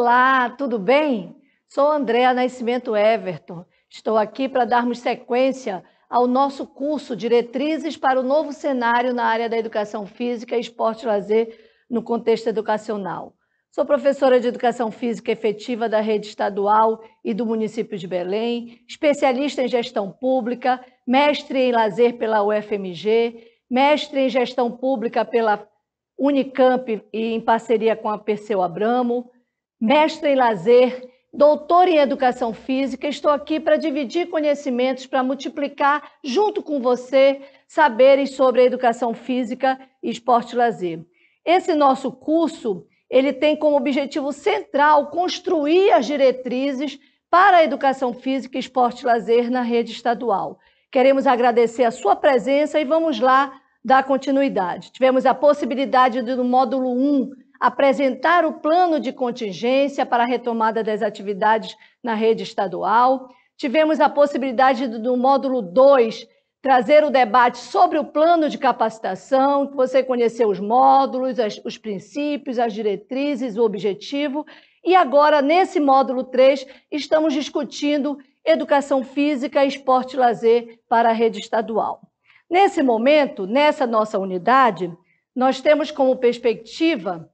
Olá, tudo bem? Sou Andréa Nascimento Everton. Estou aqui para darmos sequência ao nosso curso Diretrizes para o Novo Cenário na área da Educação Física, Esporte e Lazer no contexto educacional. Sou professora de Educação Física efetiva da rede estadual e do município de Belém, especialista em gestão pública, mestre em lazer pela UFMG, mestre em gestão pública pela Unicamp e em parceria com a Perseu Abramo, mestre em lazer, doutor em educação física. Estou aqui para dividir conhecimentos, para multiplicar junto com você saberes sobre a educação física, esporte e lazer. Esse nosso curso, ele tem como objetivo central construir as diretrizes para a educação física, esporte e lazer na rede estadual. Queremos agradecer a sua presença e vamos lá dar continuidade. Tivemos a possibilidade de, no módulo 1, apresentar o plano de contingência para a retomada das atividades na rede estadual. Tivemos a possibilidade de, no módulo 2, trazer o debate sobre o plano de capacitação, que você conheceu os módulos, os princípios, as diretrizes, o objetivo. E agora, nesse módulo 3, estamos discutindo educação física, esporte e lazer para a rede estadual. Nesse momento, nessa nossa unidade, nós temos como perspectiva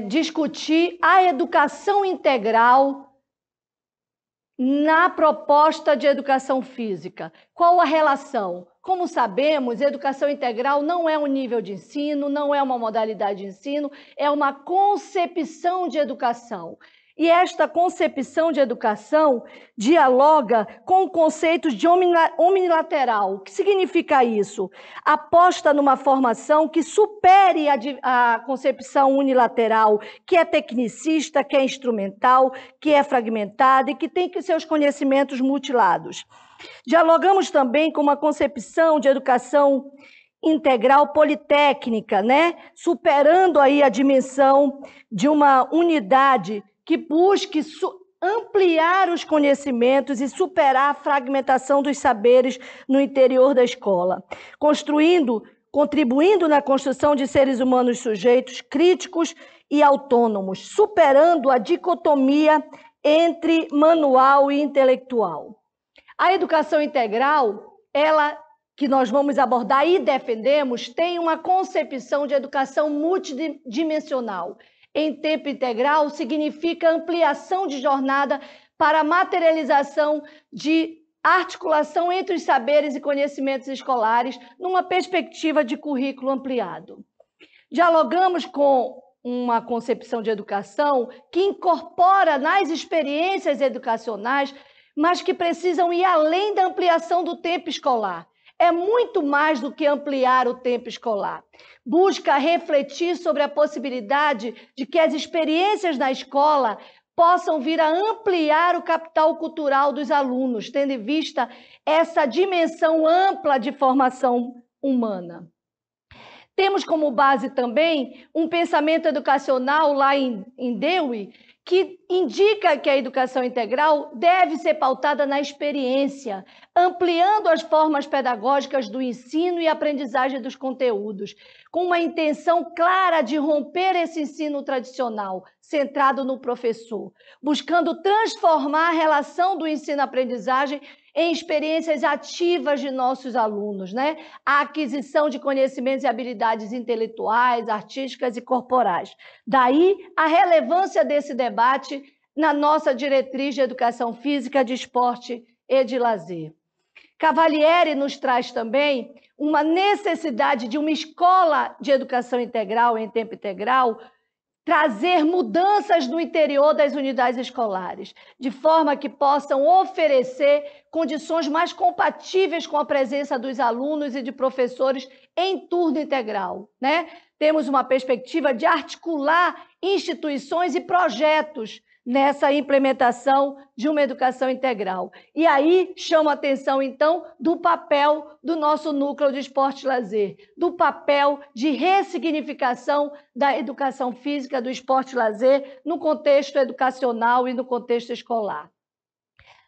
discutir a educação integral na proposta de educação física. Qual a relação? Como sabemos, educação integral não é um nível de ensino, não é uma modalidade de ensino, é uma concepção de educação. E esta concepção de educação dialoga com o conceito de omnilateral. O que significa isso? Aposta numa formação que supere a concepção unilateral, que é tecnicista, que é instrumental, que é fragmentada e que tem seus conhecimentos mutilados. Dialogamos também com uma concepção de educação integral politécnica, né? Superando aí a dimensão de uma unidade que busque ampliar os conhecimentos e superar a fragmentação dos saberes no interior da escola, contribuindo na construção de seres humanos sujeitos críticos e autônomos, superando a dicotomia entre manual e intelectual. A educação integral, ela que nós vamos abordar e defendemos, tem uma concepção de educação multidimensional. Em tempo integral significa ampliação de jornada para materialização de articulação entre os saberes e conhecimentos escolares numa perspectiva de currículo ampliado. Dialogamos com uma concepção de educação que incorpora nas experiências educacionais, mas que precisam ir além da ampliação do tempo escolar. É muito mais do que ampliar o tempo escolar. Busca refletir sobre a possibilidade de que as experiências na escola possam vir a ampliar o capital cultural dos alunos, tendo em vista essa dimensão ampla de formação humana. Temos como base também um pensamento educacional lá em Dewey, que indica que a educação integral deve ser pautada na experiência, ampliando as formas pedagógicas do ensino e aprendizagem dos conteúdos, com uma intenção clara de romper esse ensino tradicional, centrado no professor, buscando transformar a relação do ensino-aprendizagem em experiências ativas de nossos alunos, né? A aquisição de conhecimentos e habilidades intelectuais, artísticas e corporais. Daí a relevância desse debate na nossa diretriz de educação física, de esporte e de lazer. Cavalieri nos traz também uma necessidade de uma escola de educação integral, em tempo integral, trazer mudanças no interior das unidades escolares, de forma que possam oferecer condições mais compatíveis com a presença dos alunos e de professores em turno integral, né? Temos uma perspectiva de articular instituições e projetos nessa implementação de uma educação integral. E aí chama a atenção, então, do papel do nosso núcleo de esporte e lazer, do papel de ressignificação da educação física, do esporte e lazer no contexto educacional e no contexto escolar.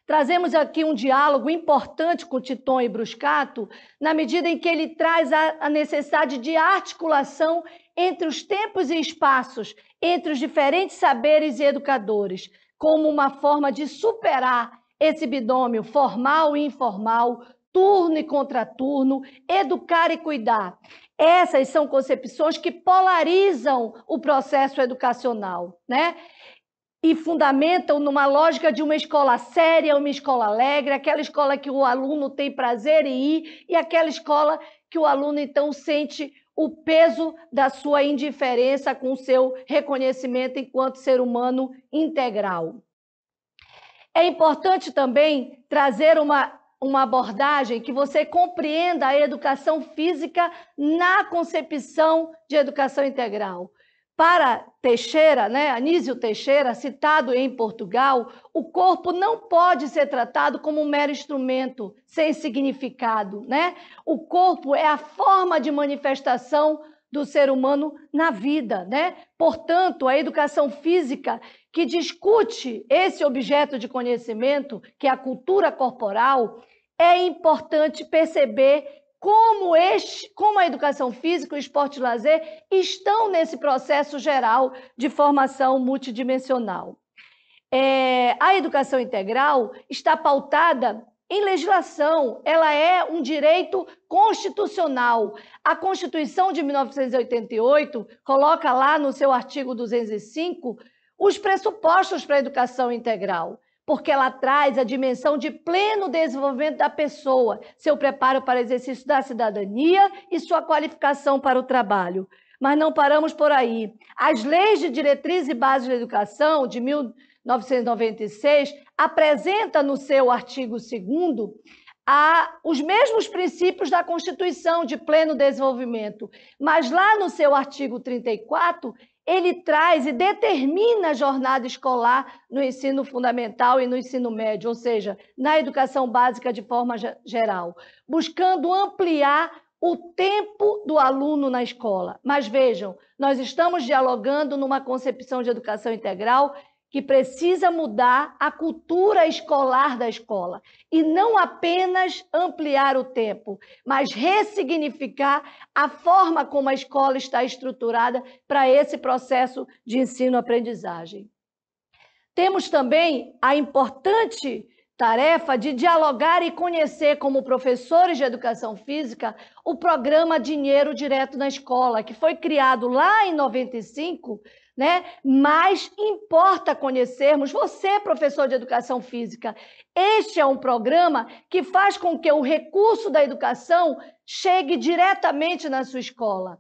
Trazemos aqui um diálogo importante com Titon e Bruscato, na medida em que ele traz a necessidade de articulação entre os tempos e espaços, entre os diferentes saberes e educadores, como uma forma de superar esse binômio formal e informal, turno e contraturno, educar e cuidar. Essas são concepções que polarizam o processo educacional, né? E fundamentam numa lógica de uma escola séria, uma escola alegre, aquela escola que o aluno tem prazer em ir e aquela escola que o aluno, então, sente o peso da sua indiferença com o seu reconhecimento enquanto ser humano integral. É importante também trazer uma abordagem que você compreenda a educação física na concepção de educação integral. Para Teixeira, Anísio Teixeira, citado em Portugal, o corpo não pode ser tratado como um mero instrumento sem significado, O corpo é a forma de manifestação do ser humano na vida, Portanto, a educação física que discute esse objeto de conhecimento, que é a cultura corporal, é importante perceber como a educação física, o esporte e o lazer estão nesse processo geral de formação multidimensional. A educação integral está pautada em legislação, ela é um direito constitucional. A Constituição de 1988 coloca lá no seu artigo 205 os pressupostos para a educação integral, porque ela traz a dimensão de pleno desenvolvimento da pessoa, seu preparo para o exercício da cidadania e sua qualificação para o trabalho. Mas não paramos por aí. As leis de diretrizes e bases da educação, de 1996, apresenta no seu artigo 2º os mesmos princípios da Constituição de pleno desenvolvimento, mas lá no seu artigo 34, ele traz e determina a jornada escolar no ensino fundamental e no ensino médio, ou seja, na educação básica de forma geral, buscando ampliar o tempo do aluno na escola. Mas vejam, nós estamos dialogando numa concepção de educação integral que precisa mudar a cultura escolar da escola e não apenas ampliar o tempo, mas ressignificar a forma como a escola está estruturada para esse processo de ensino-aprendizagem. Temos também a importante tarefa de dialogar e conhecer, como professores de educação física, o programa Dinheiro Direto na Escola, que foi criado lá em 95, mas importa conhecermos, você, professor de educação física, este é um programa que faz com que o recurso da educação chegue diretamente na sua escola,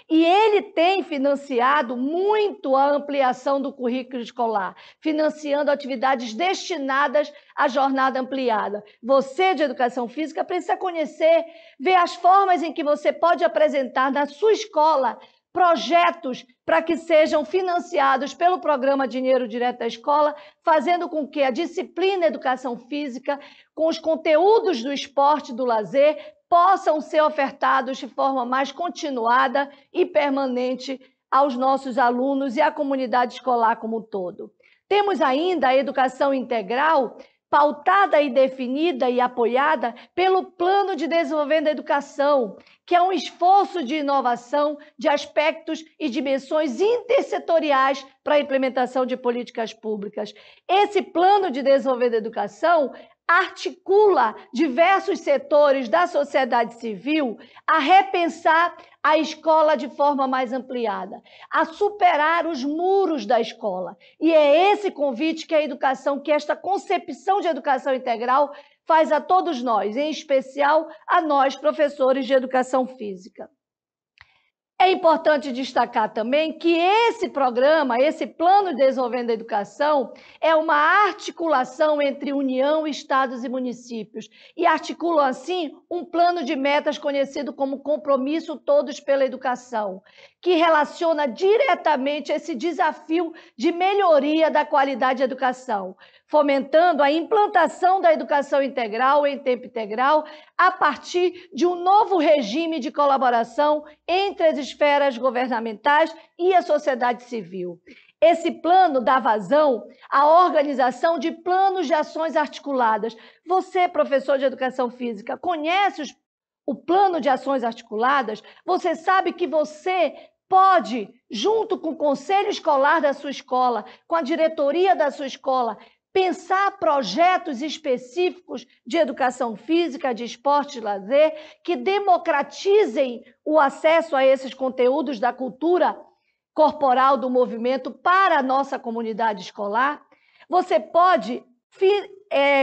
E ele tem financiado muito a ampliação do currículo escolar, financiando atividades destinadas à jornada ampliada. Você, de educação física, precisa conhecer, ver as formas em que você pode apresentar na sua escola projetos para que sejam financiados pelo programa Dinheiro Direto da Escola, fazendo com que a disciplina Educação Física, com os conteúdos do esporte e do lazer, possam ser ofertados de forma mais continuada e permanente aos nossos alunos e à comunidade escolar como um todo. Temos ainda a educação integral, pautada e definida e apoiada pelo Plano de Desenvolvimento da Educação, que é um esforço de inovação de aspectos e dimensões intersetoriais para a implementação de políticas públicas. Esse Plano de Desenvolvimento da Educação articula diversos setores da sociedade civil a repensar a escola de forma mais ampliada, a superar os muros da escola. E é esse convite que a educação, que esta concepção de educação integral faz a todos nós, em especial a nós, professores de educação física. É importante destacar também que esse programa, esse Plano de Desenvolvimento da Educação, é uma articulação entre União, Estados e municípios, e articula, assim, um plano de metas conhecido como Compromisso Todos pela Educação, que relaciona diretamente esse desafio de melhoria da qualidade da educação, fomentando a implantação da educação integral em tempo integral a partir de um novo regime de colaboração entre as esferas governamentais e a sociedade civil. Esse plano dá vazão à organização de planos de ações articuladas. Você, professor de educação física, conhece o plano de ações articuladas? Você sabe que você pode, junto com o conselho escolar da sua escola, com a diretoria da sua escola, pensar projetos específicos de educação física, de esporte e lazer, que democratizem o acesso a esses conteúdos da cultura corporal do movimento para a nossa comunidade escolar. Você pode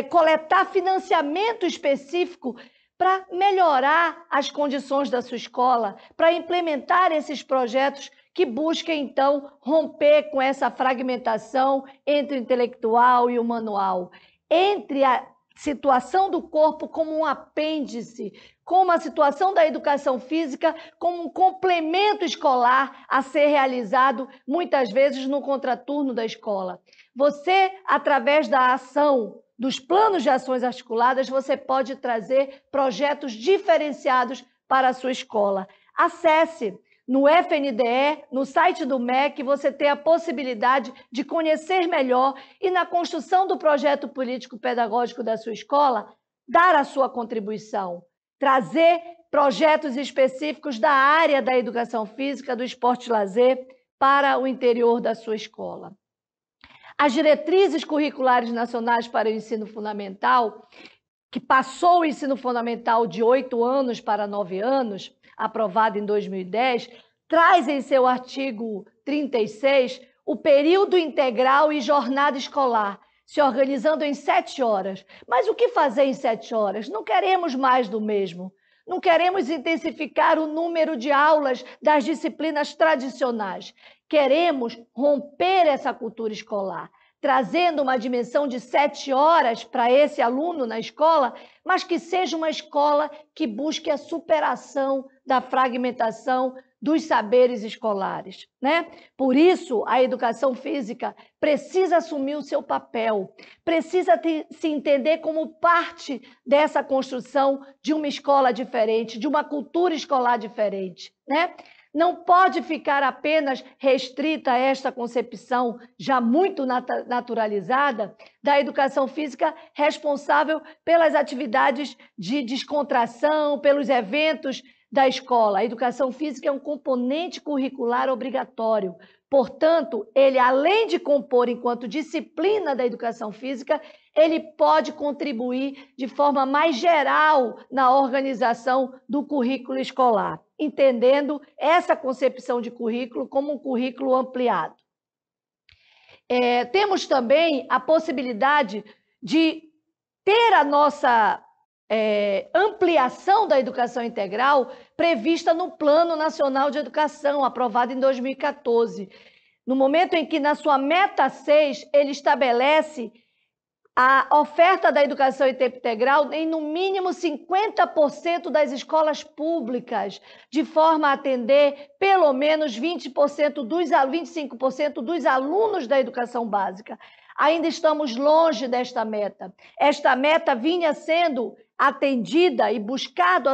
coletar financiamento específico para melhorar as condições da sua escola, para implementar esses projetos que busquem, então, romper com essa fragmentação entre o intelectual e o manual, entre a situação do corpo como um apêndice, como a situação da educação física como um complemento escolar a ser realizado, muitas vezes, no contraturno da escola. Você, através da ação dos planos de ações articuladas, você pode trazer projetos diferenciados para a sua escola. Acesse no FNDE, no site do MEC, você tem a possibilidade de conhecer melhor e, na construção do projeto político-pedagógico da sua escola, dar a sua contribuição, trazer projetos específicos da área da educação física, do esporte e lazer para o interior da sua escola. As diretrizes curriculares nacionais para o ensino fundamental, que passou o ensino fundamental de 8 anos para 9 anos, aprovada em 2010, traz em seu artigo 36 o período integral e jornada escolar, se organizando em 7 horas. Mas o que fazer em 7 horas? Não queremos mais do mesmo. Não queremos intensificar o número de aulas das disciplinas tradicionais. Queremos romper essa cultura escolar, trazendo uma dimensão de 7 horas para esse aluno na escola, mas que seja uma escola que busque a superação da fragmentação dos saberes escolares, né? Por isso, a educação física precisa assumir o seu papel, precisa se entender como parte dessa construção de uma escola diferente, de uma cultura escolar diferente, né? Não pode ficar apenas restrita a esta concepção já muito naturalizada da educação física responsável pelas atividades de descontração, pelos eventos da escola. A educação física é um componente curricular obrigatório. Portanto, ele, além de compor enquanto disciplina da educação física, ele pode contribuir de forma mais geral na organização do currículo escolar, entendendo essa concepção de currículo como um currículo ampliado. Temos também a possibilidade de ter a nossa ampliação da educação integral prevista no Plano Nacional de Educação, aprovado em 2014. No momento em que, na sua meta 6, ele estabelece a oferta da educação em tempo integral em, no mínimo, 50% das escolas públicas, de forma a atender pelo menos 25% dos alunos da educação básica. Ainda estamos longe desta meta. Esta meta vinha sendo atendida e buscado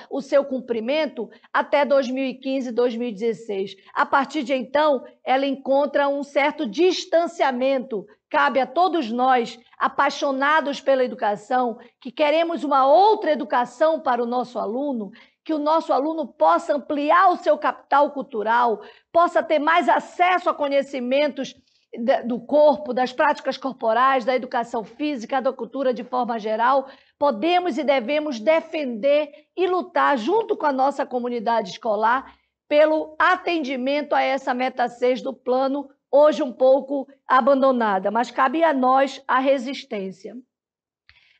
o seu cumprimento até 2015, 2016. A partir de então, ela encontra um certo distanciamento. Cabe a todos nós, apaixonados pela educação, que queremos uma outra educação para o nosso aluno, que o nosso aluno possa ampliar o seu capital cultural, possa ter mais acesso a conhecimentos do corpo, das práticas corporais, da educação física, da cultura de forma geral. Podemos e devemos defender e lutar junto com a nossa comunidade escolar pelo atendimento a essa meta 6 do plano, hoje um pouco abandonada, mas cabe a nós a resistência.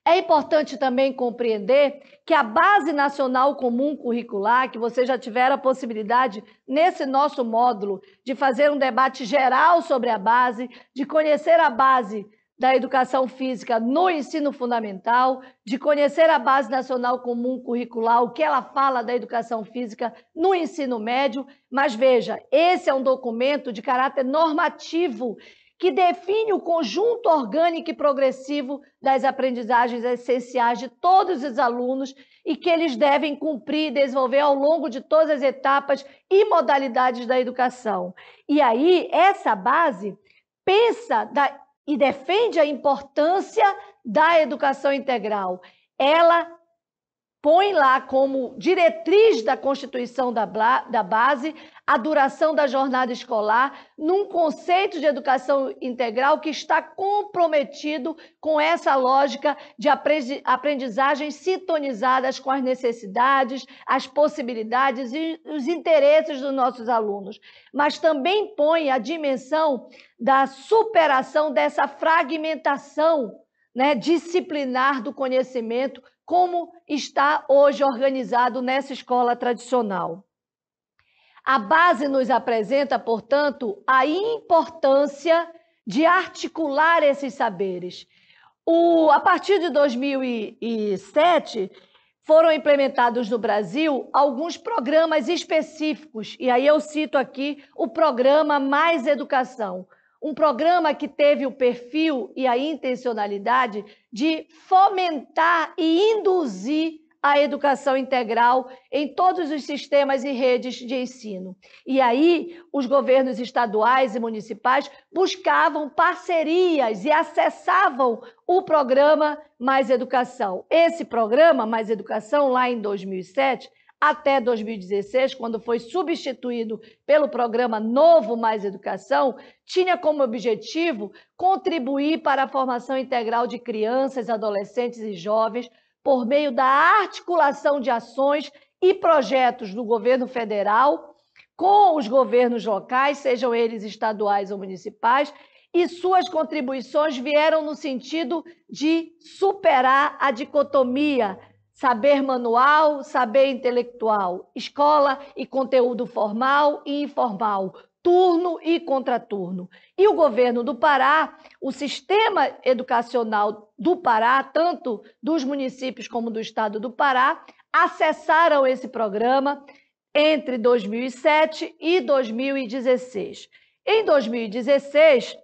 É importante também compreender que a Base Nacional Comum Curricular, que vocês já tiveram a possibilidade, nesse nosso módulo, de fazer um debate geral sobre a base, de conhecer a base da educação física no ensino fundamental, de conhecer a Base Nacional Comum Curricular, o que ela fala da educação física no ensino médio, mas veja, esse é um documento de caráter normativo que define o conjunto orgânico e progressivo das aprendizagens essenciais de todos os alunos e que eles devem cumprir e desenvolver ao longo de todas as etapas e modalidades da educação. E aí, essa base pensa e defende a importância da educação integral. Ela põe lá como diretriz da constituição da base a duração da jornada escolar, num conceito de educação integral que está comprometido com essa lógica de aprendizagem sintonizadas com as necessidades, as possibilidades e os interesses dos nossos alunos, mas também põe a dimensão da superação dessa fragmentação, né, disciplinar do conhecimento, como está hoje organizado nessa escola tradicional. A base nos apresenta, portanto, a importância de articular esses saberes. A partir de 2007, foram implementados no Brasil alguns programas específicos, e aí eu cito aqui o programa Mais Educação, um programa que teve o perfil e a intencionalidade de fomentar e induzir a educação integral em todos os sistemas e redes de ensino. E aí, os governos estaduais e municipais buscavam parcerias e acessavam o programa Mais Educação. Esse programa Mais Educação, lá em 2007, até 2016, quando foi substituído pelo programa Novo Mais Educação, tinha como objetivo contribuir para a formação integral de crianças, adolescentes e jovens por meio da articulação de ações e projetos do governo federal com os governos locais, sejam eles estaduais ou municipais, e suas contribuições vieram no sentido de superar a dicotomia saber manual, saber intelectual, escola e conteúdo formal e informal, turno e contraturno. E o governo do Pará, o sistema educacional do Pará, tanto dos municípios como do estado do Pará, acessaram esse programa entre 2007 e 2016. Em 2016,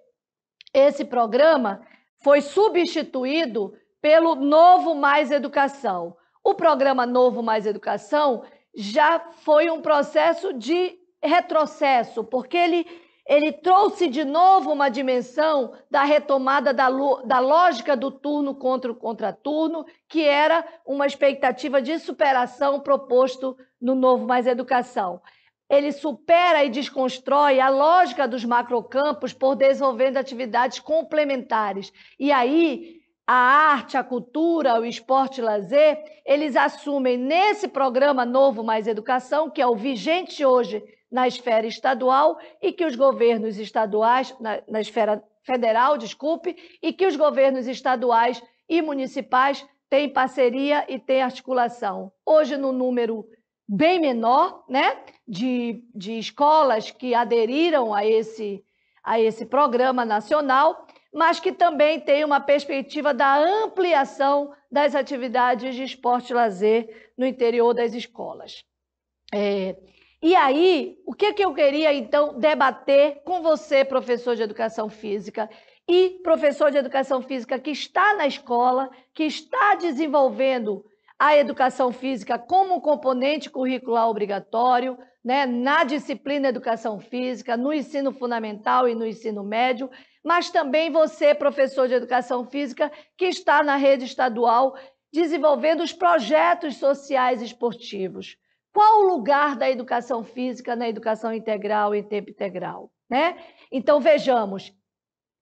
esse programa foi substituído pelo Novo Mais Educação. O programa Novo Mais Educação já foi um processo de retrocesso, porque ele trouxe de novo uma dimensão da retomada da lógica do turno contra o contraturno, que era uma expectativa de superação proposto no Novo Mais Educação. Ele supera e desconstrói a lógica dos macrocampos por desenvolvendo atividades complementares. E aí, a arte, a cultura, o esporte e lazer, eles assumem nesse programa Novo Mais Educação, que é o vigente hoje na esfera estadual e que os governos estaduais, na esfera federal, desculpe, e que os governos estaduais e municipais têm parceria e têm articulação. Hoje, no número bem menor, né, de escolas que aderiram a esse programa nacional, mas que também tem uma perspectiva da ampliação das atividades de esporte e lazer no interior das escolas. E aí, o que eu queria, então, debater com você, professor de Educação Física, e professor de Educação Física que está na escola, que está desenvolvendo a Educação Física como um componente curricular obrigatório, né, na disciplina Educação Física, no ensino fundamental e no ensino médio, mas também você, professor de Educação Física, que está na rede estadual desenvolvendo os projetos sociais e esportivos. Qual o lugar da educação física na educação integral e em tempo integral, né? Então, vejamos,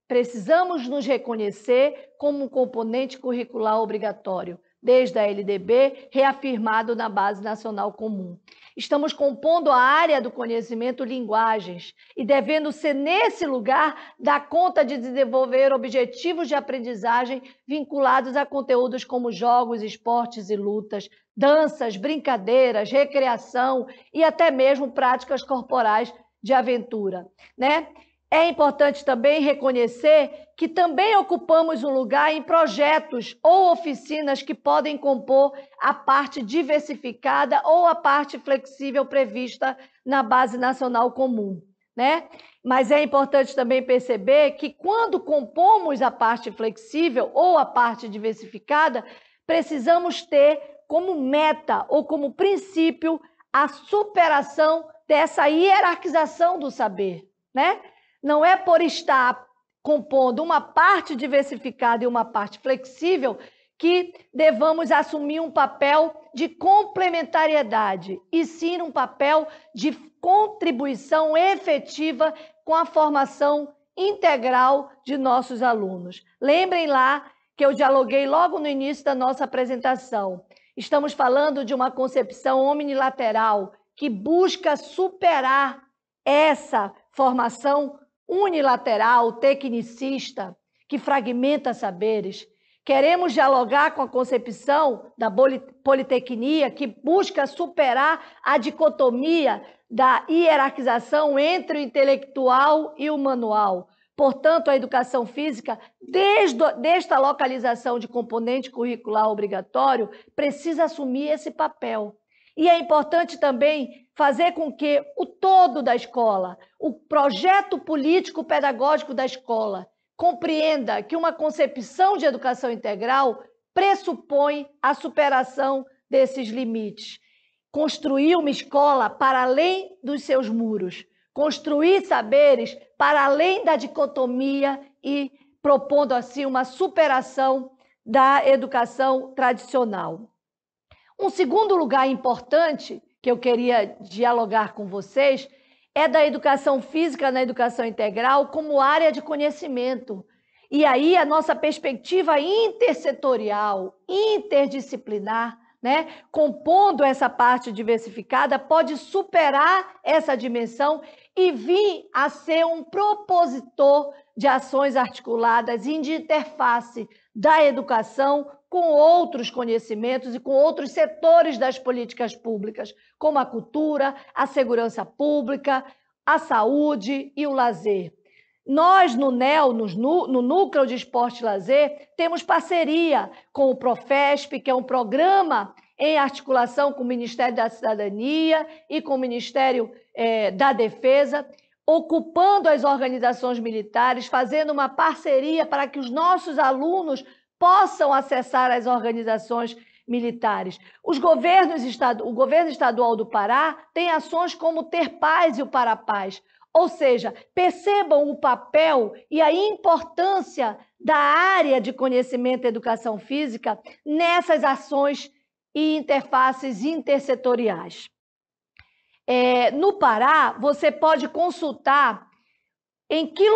precisamos nos reconhecer como um componente curricular obrigatório, desde a LDB, reafirmado na Base Nacional Comum. Estamos compondo a área do conhecimento linguagens e devendo ser nesse lugar dar conta de desenvolver objetivos de aprendizagem vinculados a conteúdos como jogos, esportes e lutas, danças, brincadeiras, recreação e até mesmo práticas corporais de aventura, né? É importante também reconhecer que também ocupamos um lugar em projetos ou oficinas que podem compor a parte diversificada ou a parte flexível prevista na Base Nacional Comum, né? Mas é importante também perceber que quando compomos a parte flexível ou a parte diversificada, precisamos ter como meta ou como princípio a superação dessa hierarquização do saber, né? Não é por estar compondo uma parte diversificada e uma parte flexível que devamos assumir um papel de complementariedade, e sim um papel de contribuição efetiva com a formação integral de nossos alunos. Lembrem lá que eu dialoguei logo no início da nossa apresentação. Estamos falando de uma concepção omnilateral que busca superar essa formação unilateral, tecnicista, que fragmenta saberes. Queremos dialogar com a concepção da politecnia, que busca superar a dicotomia da hierarquização entre o intelectual e o manual. Portanto, a educação física, desde a localização de componente curricular obrigatório, precisa assumir esse papel. E é importante também fazer com que o todo da escola, o projeto político-pedagógico da escola, compreenda que uma concepção de educação integral pressupõe a superação desses limites. Construir uma escola para além dos seus muros, construir saberes para além da dicotomia e propondo assim uma superação da educação tradicional. Um segundo lugar importante que eu queria dialogar com vocês é da educação física na educação integral como área de conhecimento. E aí a nossa perspectiva intersetorial, interdisciplinar, compondo essa parte diversificada, pode superar essa dimensão e vir a ser um propositor de ações articuladas e de interface da educação com outros conhecimentos e com outros setores das políticas públicas, como a cultura, a segurança pública, a saúde e o lazer. Nós, no NEL, no Núcleo de Esporte e Lazer, temos parceria com o Profesp, que é um programa em articulação com o Ministério da Cidadania e com o Ministério da Defesa, ocupando as organizações militares, fazendo uma parceria para que os nossos alunos possam acessar as organizações militares. O governo estadual do Pará tem ações como o Ter Paz e o Parapaz. Ou seja, percebam o papel e a importância da área de conhecimento e educação física nessas ações e interfaces intersetoriais. No Pará, você pode consultar em que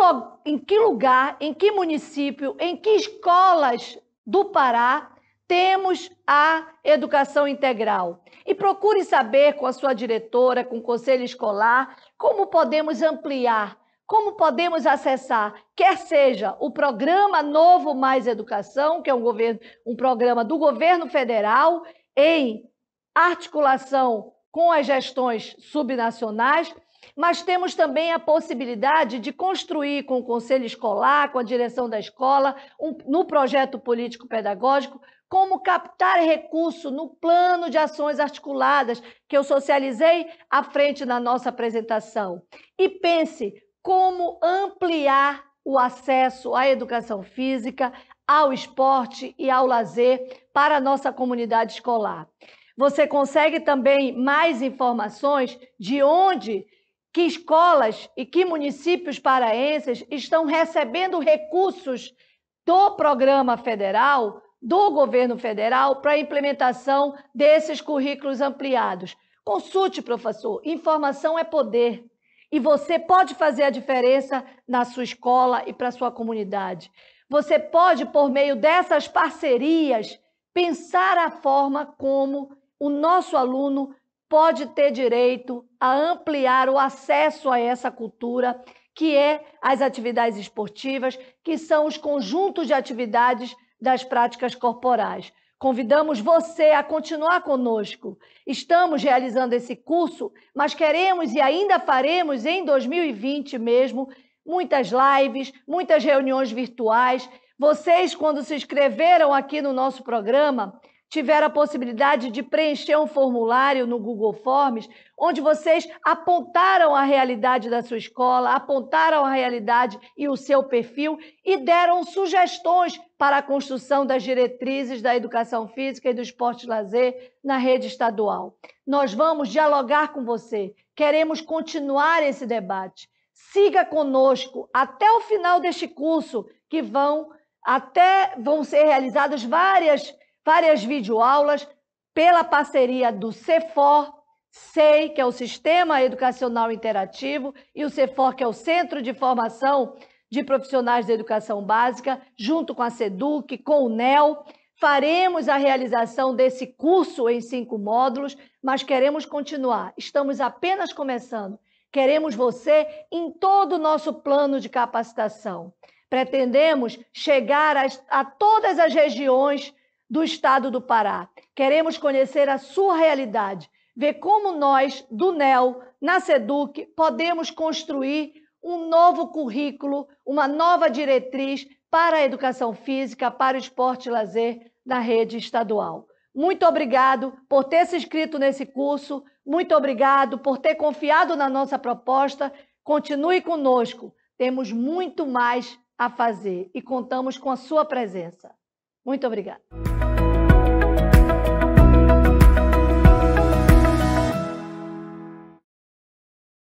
lugar, em que município, em que escolas do Pará temos a educação integral. E procure saber com a sua diretora, com o conselho escolar, como podemos ampliar, como podemos acessar, quer seja o programa Novo Mais Educação, que é um programa do governo federal, em articulação com as gestões subnacionais, mas temos também a possibilidade de construir com o conselho escolar, com a direção da escola, no projeto político-pedagógico, como captar recurso no plano de ações articuladas, que eu socializei à frente na nossa apresentação. E pense como ampliar o acesso à educação física, ao esporte e ao lazer para a nossa comunidade escolar. Você consegue também mais informações de onde que escolas e que municípios paraenses estão recebendo recursos do programa federal, do governo federal, para a implementação desses currículos ampliados. Consulte, professor, informação é poder. E você pode fazer a diferença na sua escola e para a sua comunidade. Você pode, por meio dessas parcerias, pensar a forma como o nosso aluno pode ter direito a ampliar o acesso a essa cultura, que é as atividades esportivas, que são os conjuntos de atividades das práticas corporais. Convidamos você a continuar conosco. Estamos realizando esse curso, mas queremos e ainda faremos em 2020 mesmo, muitas lives, muitas reuniões virtuais. Vocês, quando se inscreveram aqui no nosso programa, tiveram a possibilidade de preencher um formulário no Google Forms, onde vocês apontaram a realidade da sua escola, apontaram a realidade e o seu perfil e deram sugestões para a construção das diretrizes da educação física e do esporte e lazer na rede estadual. Nós vamos dialogar com você, queremos continuar esse debate. Siga conosco até o final deste curso, que vão ser realizadas várias videoaulas pela parceria do CEFOR, SEI, que é o Sistema Educacional Interativo, e o CEFOR, que é o Centro de Formação de Profissionais da Educação Básica, junto com a SEDUC, com o NEL. Faremos a realização desse curso em 5 módulos, mas queremos continuar. Estamos apenas começando. Queremos você em todo o nosso plano de capacitação. Pretendemos chegar a todas as regiões do estado do Pará. Queremos conhecer a sua realidade, ver como nós, do NEL, na SEDUC, podemos construir um novo currículo, uma nova diretriz para a educação física, para o esporte e lazer na rede estadual. Muito obrigado por ter se inscrito nesse curso, muito obrigado por ter confiado na nossa proposta. Continue conosco, temos muito mais a fazer e contamos com a sua presença. Muito obrigada.